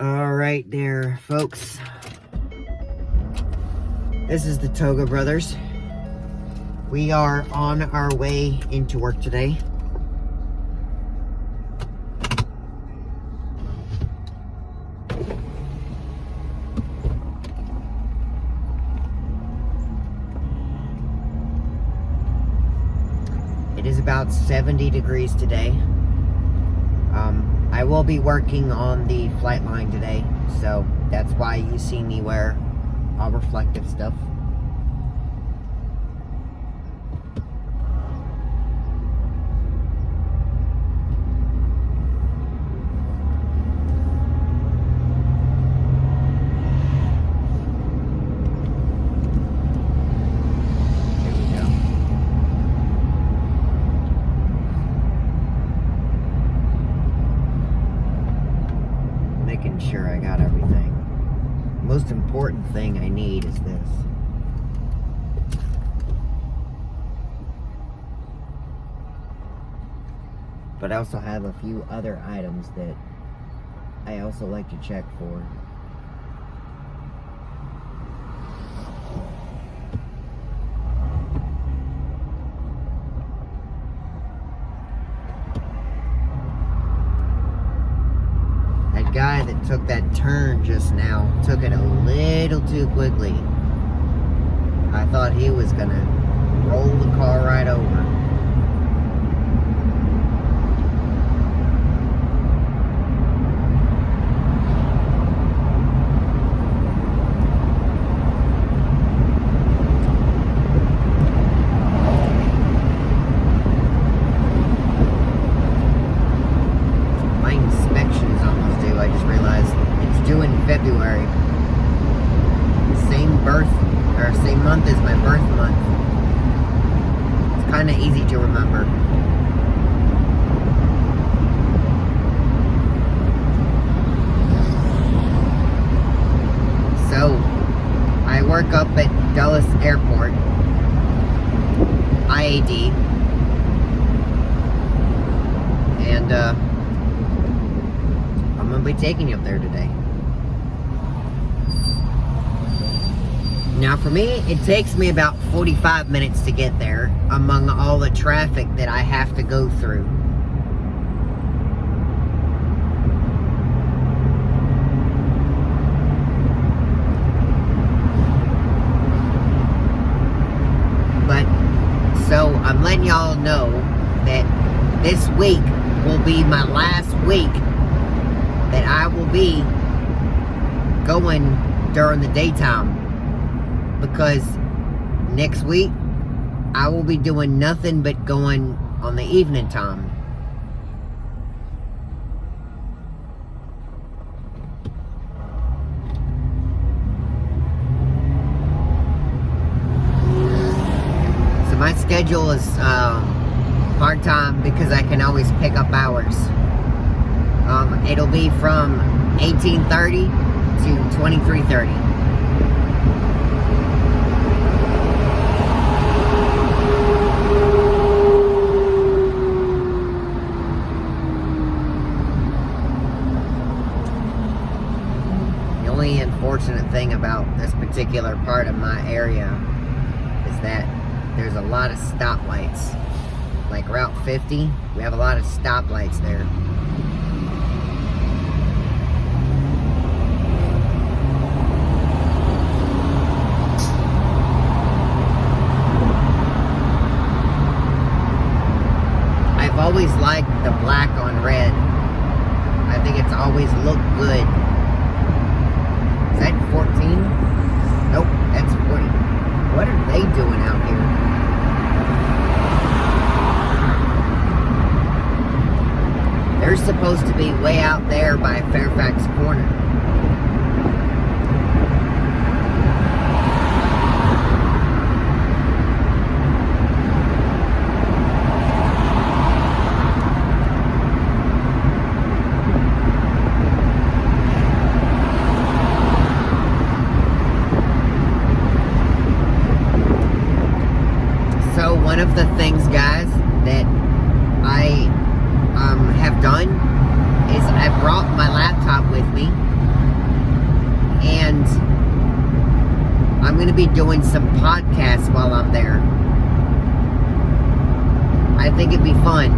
All right there, folks. This is the ToGA brothers. We are on our way into work today. It is about 70 degrees today. I will be working on the flight line today, so that's why you see me wear all reflective stuff. Making sure I got everything. Most important thing I need is this. But I also have a few other items that I also like to check for. Guy that took that turn just now took it a little too quickly. I thought he was gonna roll the car right over. February. Same month as my birth month. It's kind of easy to remember. So, I work up at Dulles Airport, IAD, and I'm going to be taking you up there today. Now for me, it takes me about 45 minutes to get there among all the traffic that I have to go through. But, so I'm letting y'all know that this week will be my last week that I will be going during the daytime. Because next week, I will be doing nothing but going on the evening time. So my schedule is part-time because I can always pick up hours. It'll be from 18:30 to 23:30. The unfortunate thing about this particular part of my area is that there's a lot of stoplights. Like Route 50, we have a lot of stoplights there. I've always liked the black on red. I think it's always looked good. Is that 14? Nope, that's 40. What are they doing out here? They're supposed to be way out there by Fairfax Corner. One of the things, guys, that I have done is I brought my laptop with me And I'm going to be doing some podcasts while I'm there. I think it'd be fun.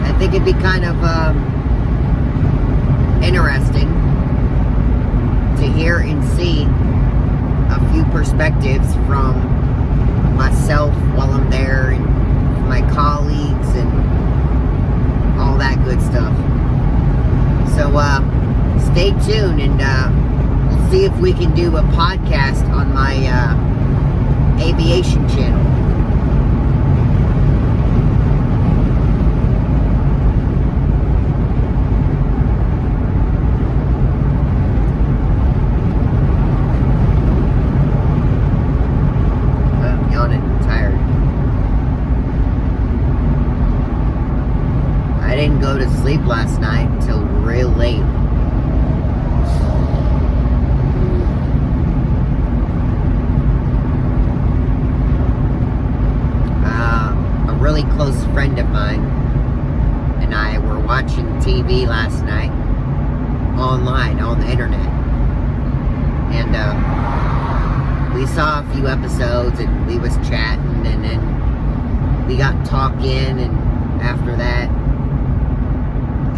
I think it'd be kind of interesting to hear and see a few perspectives from myself while I'm there, and my colleagues, and all that good stuff. So stay tuned, and we'll see if we can do a podcast on my aviation channel. I'm yawning, I'm tired. I didn't go to sleep last night until real late. A really close friend of mine and I were watching TV last night, online, on the internet. And we saw a few episodes, and we was chatting, and then we got talking, and after that,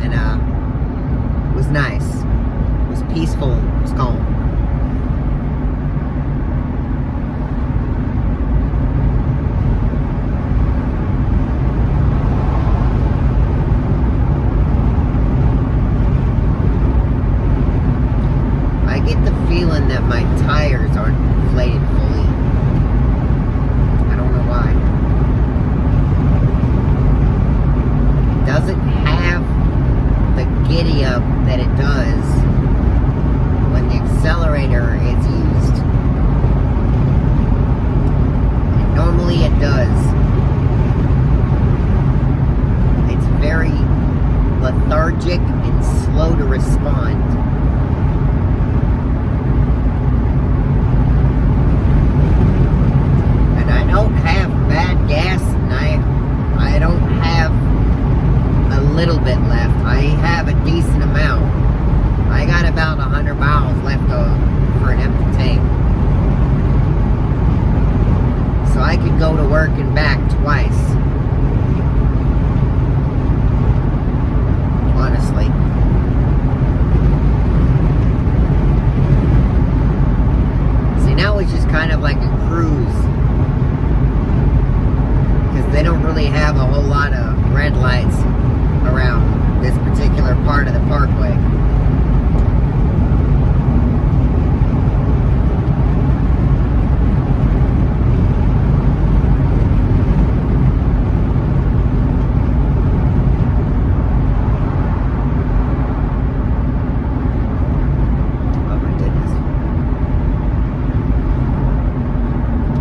and it was nice. It was peaceful. It was calm. I get the feeling that my tires aren't inflated fully. I don't know why. It doesn't have the giddy up that it does when the accelerator is used. And normally it does. It's very lethargic and slow to respond. And I don't have bad gas, and I don't have a little bit left. I have a decent amount. I got about 100 miles left for an empty tank. So I could go to work and back twice. Honestly. See, now it's just kind of like a cruise. Because they don't really have a whole lot of red lights around this particular part of the parkway. Oh my goodness.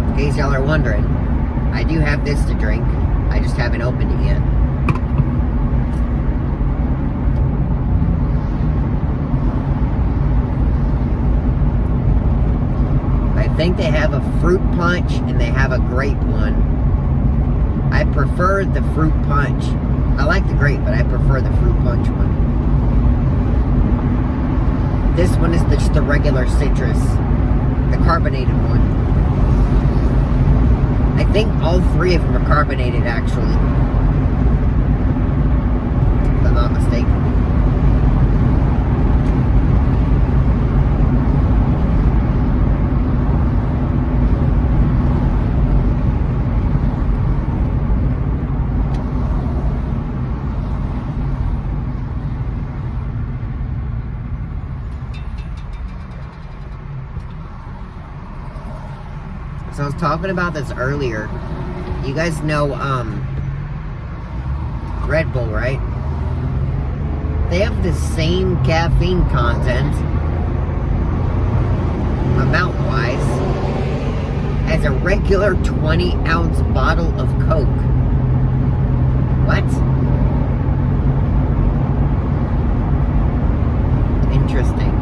In case y'all are wondering, I do have this to drink. I just haven't opened it yet. I think they have a fruit punch and they have a grape one. I prefer the fruit punch. I like the grape, but I prefer the fruit punch one. This one is just the regular citrus, the carbonated one. I think all three of them are carbonated, actually, if I'm not mistaken. So I was talking about this earlier. You guys know Red Bull, right? They have the same caffeine content, amount-wise, as a regular 20-ounce bottle of Coke. What? Interesting.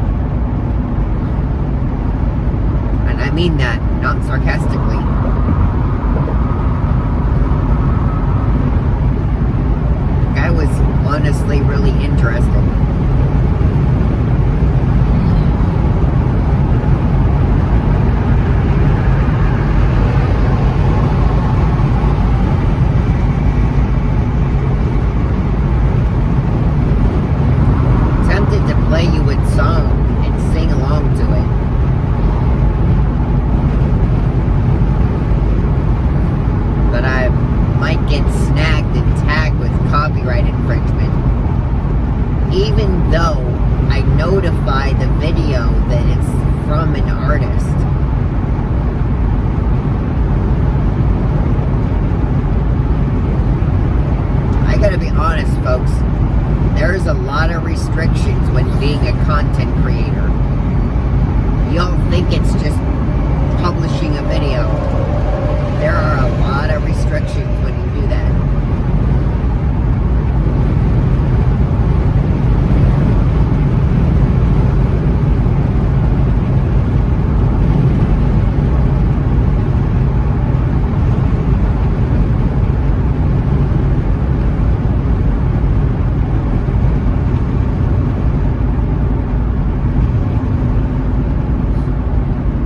And I mean that not sarcastically. The guy was honestly interesting. Tempted to play you a song and sing along to it. But I might get snagged and tagged with copyright infringement, even though I notify the video that it's from an artist. I gotta be honest, folks, there's a lot of restrictions when being a content creator. Y'all think it's just publishing a video. There are a lot of restrictions when you do that.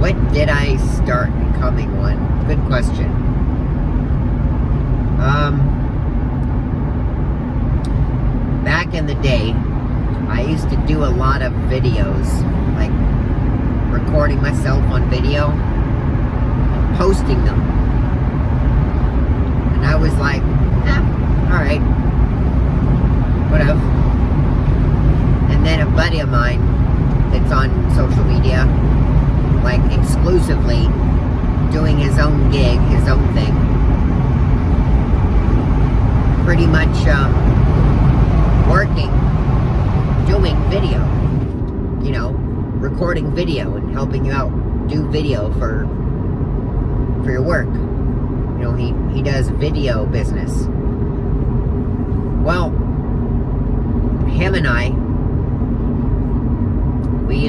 When did I start becoming one? Good question. Back in the day, I used to do a lot of videos, like recording myself on video and posting them. And I was like, alright, whatever. And then a buddy of mine that's on social media, like exclusively doing his own gig, his own thing, pretty much working, doing video, you know, recording video and helping you out do video for your work. You know, he does video business. Well, him and I, we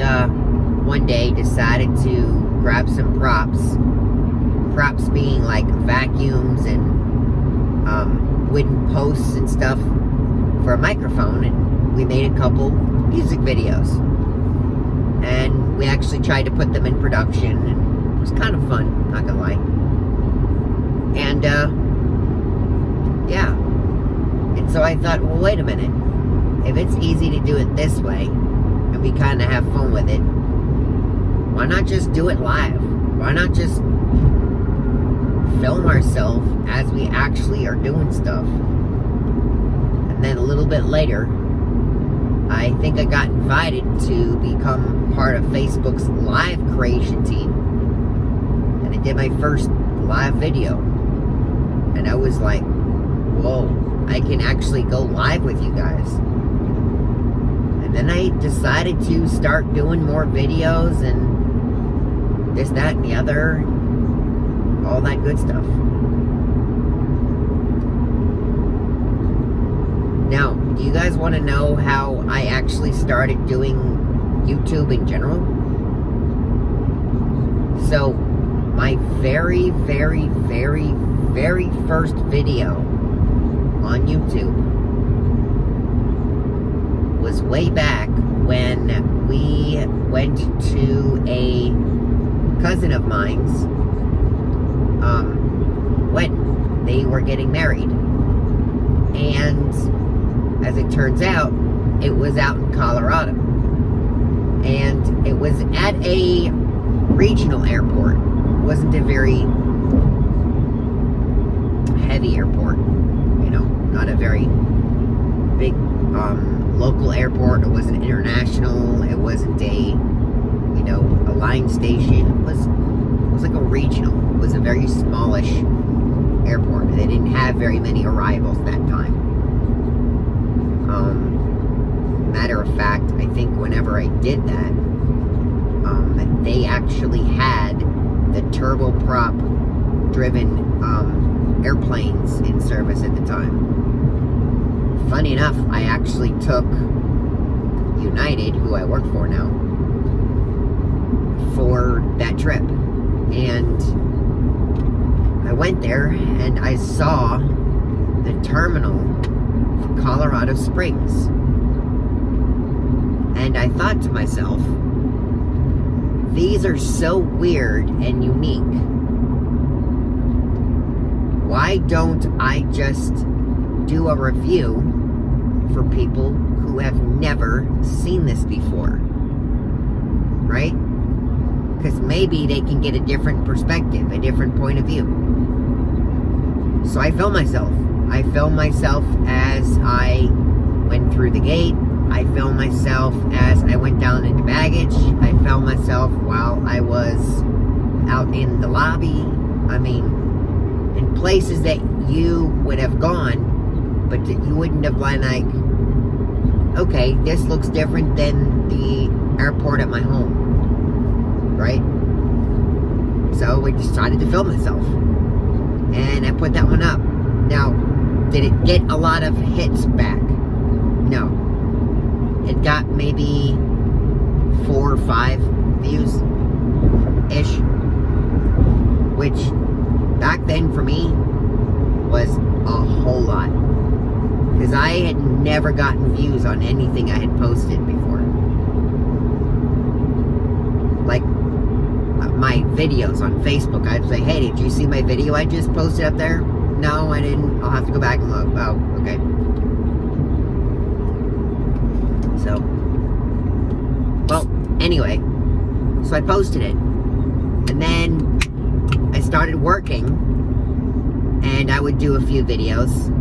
one day decided to grab some props being like vacuums and wooden posts and stuff for a microphone, and we made a couple music videos, and we actually tried to put them in production, and it was kind of fun, not gonna lie. And yeah, and so I thought, well, wait a minute, if it's easy to do it this way and we kind of have fun with it, why not just do it live? Why not just film ourselves as we actually are doing stuff? And then a little bit later, I think I got invited to become part of Facebook's live creation team. And I did my first live video. And I was like, whoa, I can actually go live with you guys. And then I decided to start doing more videos and this, that, and the other, all that good stuff. Now, do you guys want to know how I actually started doing YouTube in general? So, my very, very, very, very first video on YouTube was way back when we went to a cousin of mine's wedding. They were getting married, and as it turns out, it was out in Colorado, and it was at a regional airport. It wasn't a very heavy airport, you know, not a very big local airport. It wasn't international. It wasn't a, you know, a line station. It was like a regional. It was a very smallish airport. They didn't have very many arrivals that time. Matter of fact, I think whenever I did that, they actually had the turboprop driven airplanes in service at the time. Funny enough, I actually took United, who I work for now, for that trip. And I went there and I saw the terminal for Colorado Springs. And I thought to myself, these are so weird and unique. Why don't I just do a review for people who have never seen this before? Right? Because maybe they can get a different perspective, a different point of view. So I filmed myself. I filmed myself as I went through the gate. I filmed myself as I went down into baggage. I filmed myself while I was out in the lobby. I mean, in places that you would have gone, but that you wouldn't have been like, okay, this looks different than the airport at my home. Right? So I decided to film myself. And I put that one up. Now, did it get a lot of hits back? No. It got maybe 4 or 5 views-ish. Which, back then for me, was a whole lot. Because I had never gotten views on anything I had posted before. Like, my videos on Facebook, I'd say, hey, did you see my video I just posted up there? No, I didn't. I'll have to go back and look. Oh, okay. So, well, anyway, so I posted it. And then I started working, and I would do a few videos.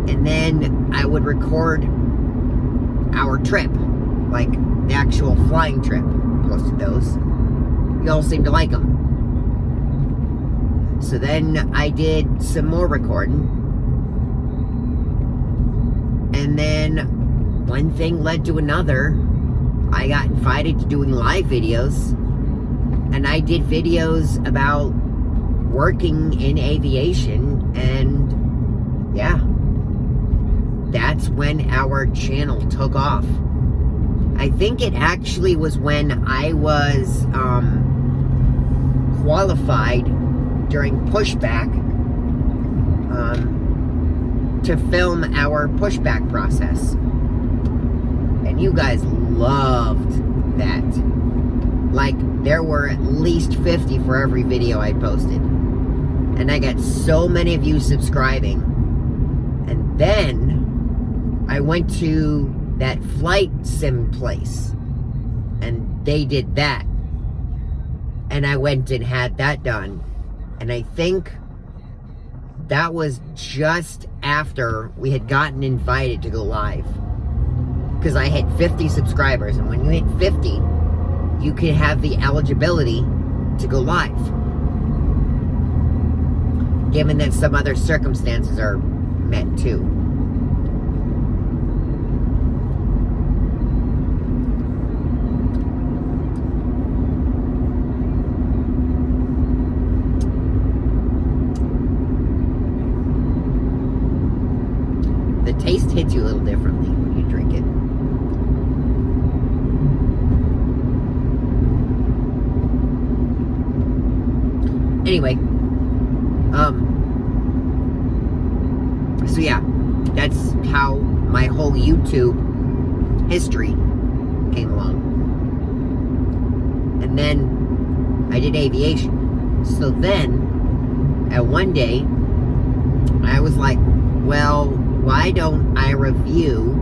And then I would record our trip, like the actual flying trip. Posted those. You all seem to like them. So then I did some more recording. And then one thing led to another. I got invited to doing live videos. And I did videos about working in aviation. And yeah, that's when our channel took off. I think it actually was when I was qualified during pushback to film our pushback process. And you guys loved that. Like, there were at least 50 for every video I posted. And I got so many of you subscribing. And then I went to that flight sim place, and they did that, and I went and had that done. And I think that was just after we had gotten invited to go live, because I hit 50 subscribers, and when you hit 50 you can have the eligibility to go live, given that some other circumstances are met too. The taste hits you a little differently when you drink it. Anyway, so yeah, that's how my whole YouTube history came along. And then I did aviation. So then, at one day, I was like, well, why don't I review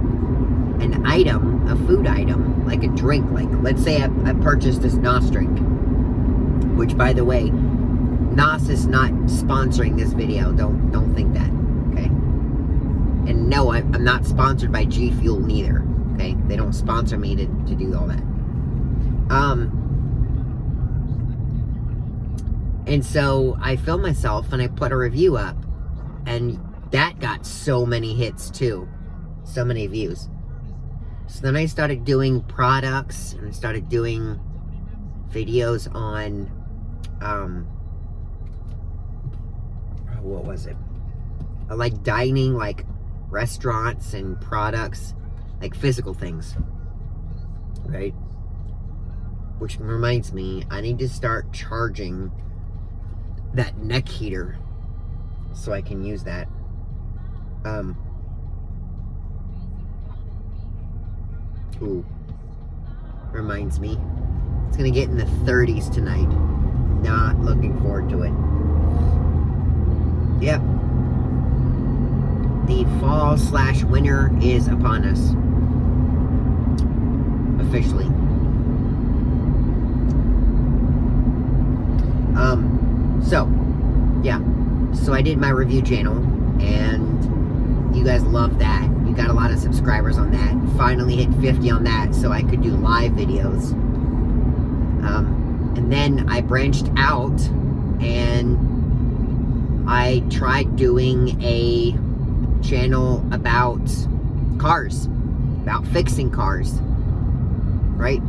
an item, a food item, like a drink? Like, let's say I purchased this NOS drink, which, by the way, NOS is not sponsoring this video. Don't think that, okay? And no, I'm not sponsored by G Fuel neither, okay? They don't sponsor me to do all that. And so I filmed myself and I put a review up, and that got so many hits too, so many views. So then I started doing products, and I started doing videos on what was it, like dining, like restaurants and products, like physical things, right? Which reminds me, I need to start charging that neck heater so I can use that. Ooh, reminds me. It's gonna get in the 30s tonight. Not looking forward to it. Yep. The fall/winter is upon us. Officially. So, yeah. So I did my review channel, and you guys love that. You got a lot of subscribers on that. Finally hit 50 on that, so I could do live videos. And then I branched out, and I tried doing a channel about cars, about fixing cars, right?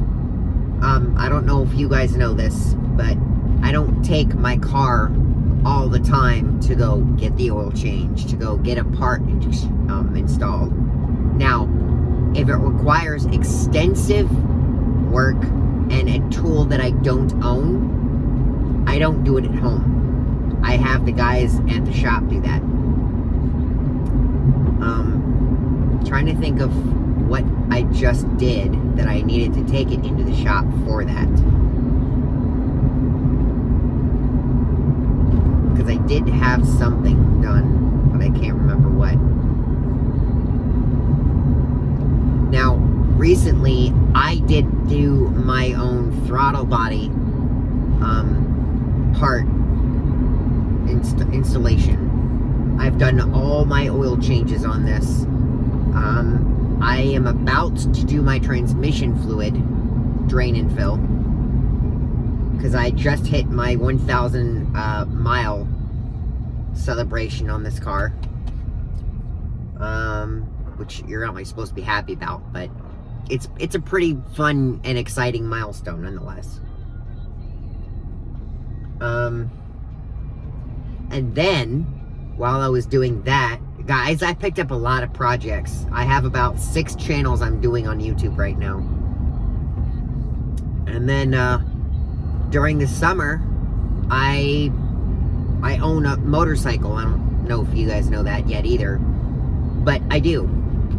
I don't know if you guys know this, but I don't take my car all the time to go get the oil change, to go get a part installed. Now, if it requires extensive work and a tool that I don't own, I don't do it at home. I have the guys at the shop do that. Trying to think of what I just did that I needed to take it into the shop for that. Because I did have something done, but I can't remember what. Now, recently, I did do my own throttle body part installation. I've done all my oil changes on this. I am about to do my transmission fluid drain and fill, because I just hit my 1,000 mile celebration on this car, which you're not really supposed to be happy about, but it's a pretty fun and exciting milestone nonetheless. And then while I was doing that, guys, I picked up a lot of projects. I have about 6 channels I'm doing on YouTube right now. And then during the summer, I own a motorcycle. I don't know if you guys know that yet either, but I do.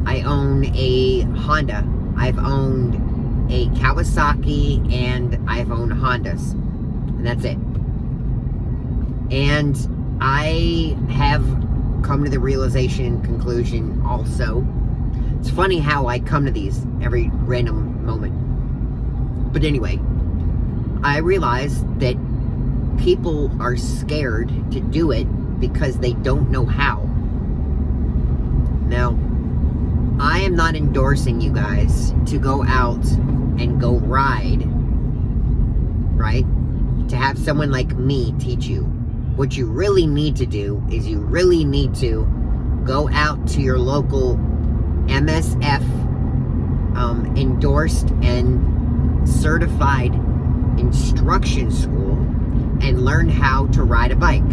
I own a Honda. I've owned a Kawasaki, and I've owned Hondas, and that's it. And I have come to the conclusion also. It's funny how I come to these every random moment. But anyway, I realized that people are scared to do it because they don't know how. Now, I am not endorsing you guys to go out and go ride, right? To have someone like me teach you. What you really need to do is you really need to go out to your local MSF endorsed and certified instruction school and learn how to ride a bike,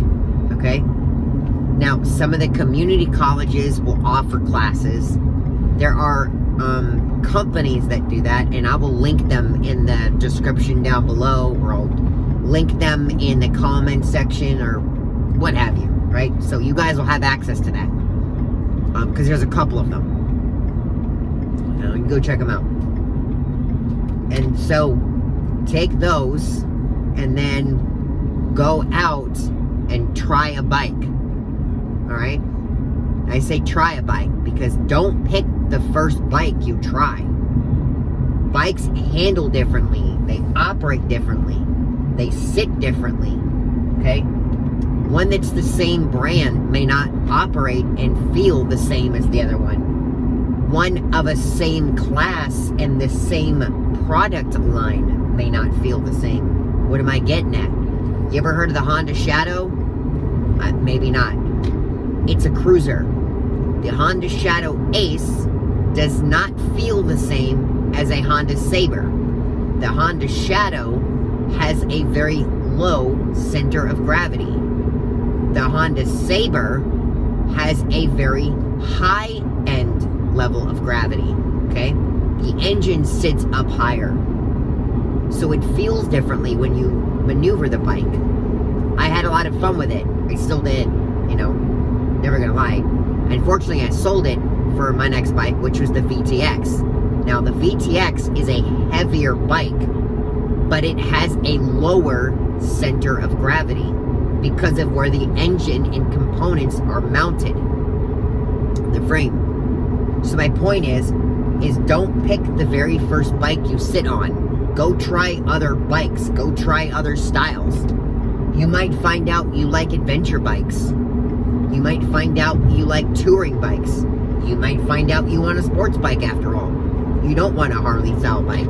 okay? Now, some of the community colleges will offer classes. There are companies that do that, and I will link them in the description down below, or I'll link them in the comment section, or what have you, right? So you guys will have access to that, because there's a couple of them. You can go check them out. And so take those and then go out and try a bike. All right? I say try a bike because don't pick the first bike you try. Bikes handle differently. They operate differently. They sit differently. Okay? One that's the same brand may not operate and feel the same as the other one. One of a same class and the same product line may not feel the same. What am I getting at? You ever heard of the Honda Shadow? Maybe not. It's a cruiser. The Honda Shadow Ace does not feel the same as a Honda Sabre. The Honda Shadow has a very low center of gravity. The Honda Sabre has a very high-end level of gravity, okay? The engine sits up higher. So it feels differently when you maneuver the bike. I had a lot of fun with it. I still did, never gonna lie. Unfortunately, I sold it for my next bike, which was the VTX. Now, the VTX is a heavier bike, but it has a lower center of gravity because of where the engine and components are mounted, the frame. So my point is don't pick the very first bike you sit on. Go try other bikes. Go try other styles. You might find out you like adventure bikes. You might find out you like touring bikes. You might find out you want a sports bike after all. You don't want a Harley style bike.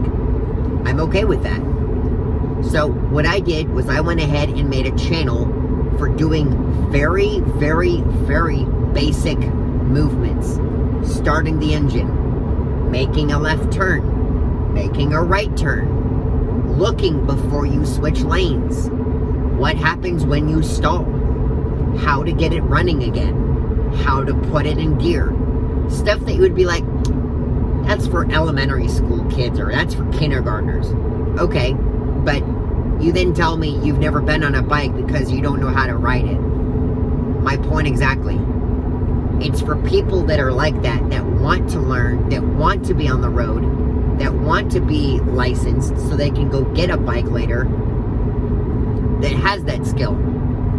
I'm okay with that. So what I did was I went ahead and made a channel for doing very, very, very basic movements. Starting the engine, making a left turn, making a right turn, looking before you switch lanes, what happens when you stall, how to get it running again, how to put it in gear. Stuff that you would be like, that's for elementary school kids or that's for kindergartners. Okay, but you then tell me you've never been on a bike because you don't know how to ride it. My point exactly. It's for people that are like that want to learn, that want to be on the road, that want to be licensed so they can go get a bike later, that has that skill.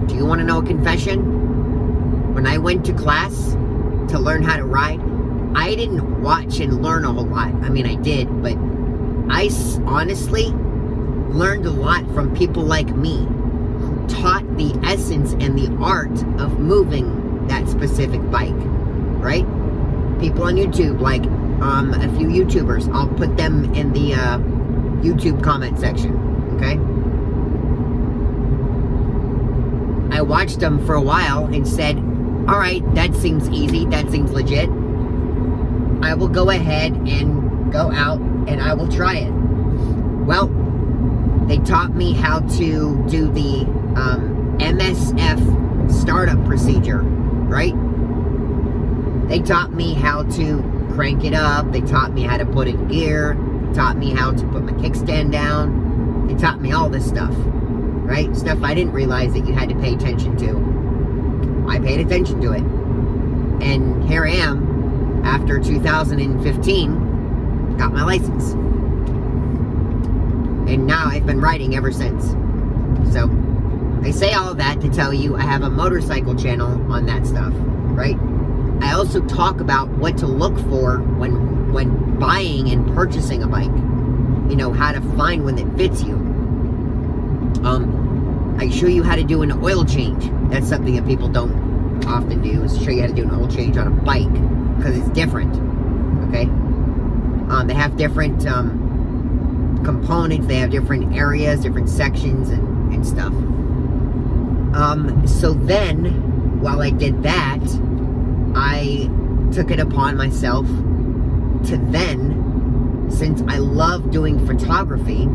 Do you want to know a confession? When I went to class to learn how to ride, I didn't watch and learn a whole lot. I mean, I did, but I honestly learned a lot from people like me who taught the essence and the art of moving that specific bike, right? People on YouTube, like a few YouTubers. I'll put them in the YouTube comment section, okay? I watched them for a while and said, all right, that seems easy, that seems legit. I will go ahead and go out and I will try it. Well, they taught me how to do the MSF startup procedure, right? They taught me how to crank it up. They taught me how to put it in gear. They taught me how to put my kickstand down. They taught me all this stuff, right? Stuff I didn't realize that you had to pay attention to. I paid attention to it. And here I am, after 2015, got my license. And now I've been riding ever since. So, I say all of that to tell you I have a motorcycle channel on that stuff, right? I also talk about what to look for when buying and purchasing a bike. You know, how to find one that fits you. I show you how to do an oil change. That's something that people don't often do, is show you how to do an oil change on a bike, because it's different, okay? They have different components, they have different areas, different sections and stuff. So then, while I did that, I took it upon myself to then, since I love doing photography,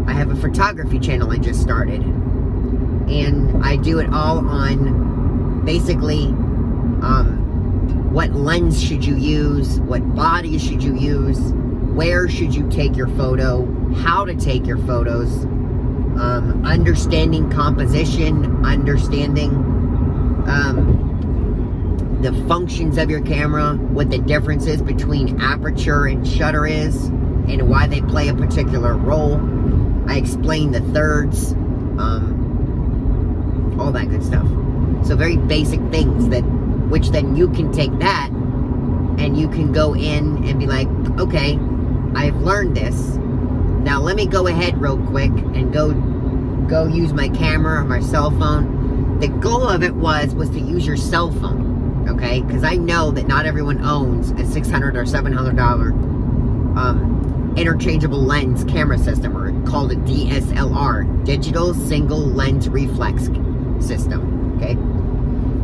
I have a photography channel I just started. And I do it all on, basically, what lens should you use, what body should you use, where should you take your photo, how to take your photos, understanding composition, understanding the functions of your camera, what the difference is between aperture and shutter is, and why they play a particular role. I explain the thirds, all that good stuff. So very basic things that, which then you can take that and you can go in and be like, okay, I've learned this. Now let me go ahead real quick and go use my camera or my cell phone. The goal of it was to use your cell phone, okay? Because I know that not everyone owns a $600 or $700 interchangeable lens camera system, or called a DSLR, Digital Single Lens Reflex System, okay?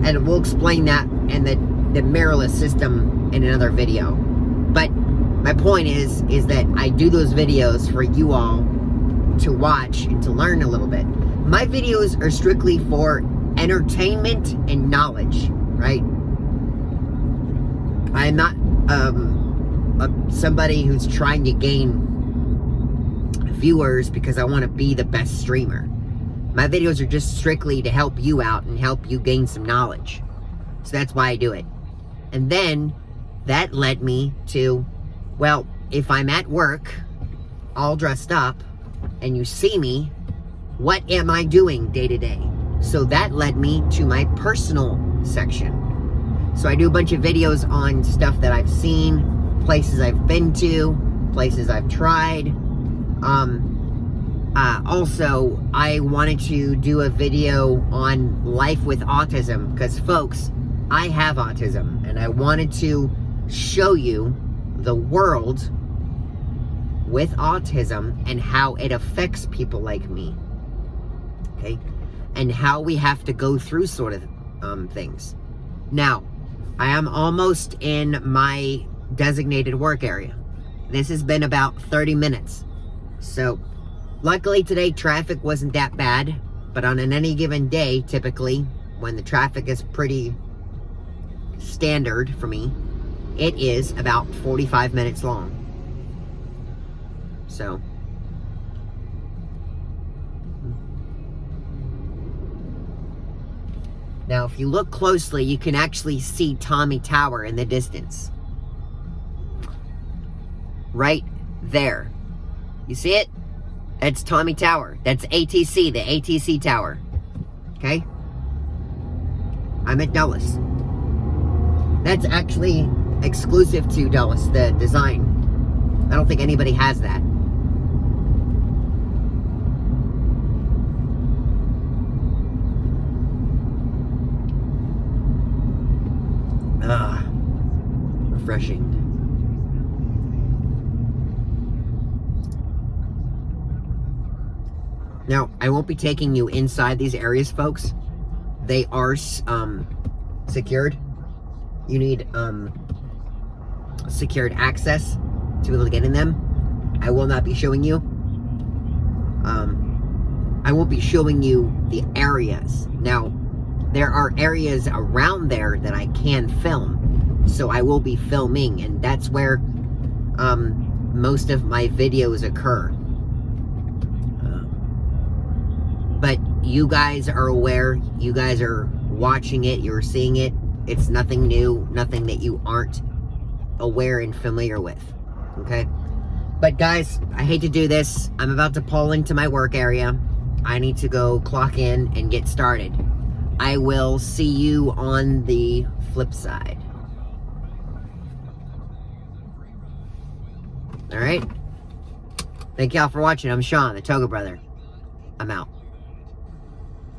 And we'll explain that and the mirrorless system in another video. But my point is that I do those videos for you all to watch and to learn a little bit. My videos are strictly for entertainment and knowledge, right? I'm not somebody who's trying to gain viewers because I want to be the best streamer. My videos are just strictly to help you out and help you gain some knowledge. So that's why I do it. And then that led me to, well, if I'm at work, all dressed up, and you see me, what am I doing day to day? So that led me to my personal section. So I do a bunch of videos on stuff that I've seen, places I've been to, places I've tried. Also, I wanted to do a video on life with autism, because folks, I have autism, and I wanted to show you the world with autism and how it affects people like me, okay? And how we have to go through sort of things. Now, I am almost in my designated work area. This has been about 30 minutes. So, luckily today traffic wasn't that bad, but on any given day, typically, when the traffic is pretty standard for me, it is about 45 minutes long. So, now if you look closely, you can actually see Tommy Tower in the distance. Right there. You see it? That's Tommy Tower. That's ATC, the ATC Tower. Okay? I'm at Dulles. That's actually exclusive to Dulles, the design. I don't think anybody has that. Refreshing. Now, I won't be taking you inside these areas, folks. They are secured. You need secured access to be able to get in them. I will not be showing you. I won't be showing you the areas. Now, there are areas around there that I can film, so I will be filming, and that's where most of my videos occur. But you guys are aware, you guys are watching it, you're seeing it. It's nothing new, nothing that you aren't aware and familiar with, okay? But guys, I hate to do this. I'm about to pull into my work area. I need to go clock in and get started. I will see you on the flip side. All right? Thank y'all for watching. I'm Sean, the ToGA brother. I'm out.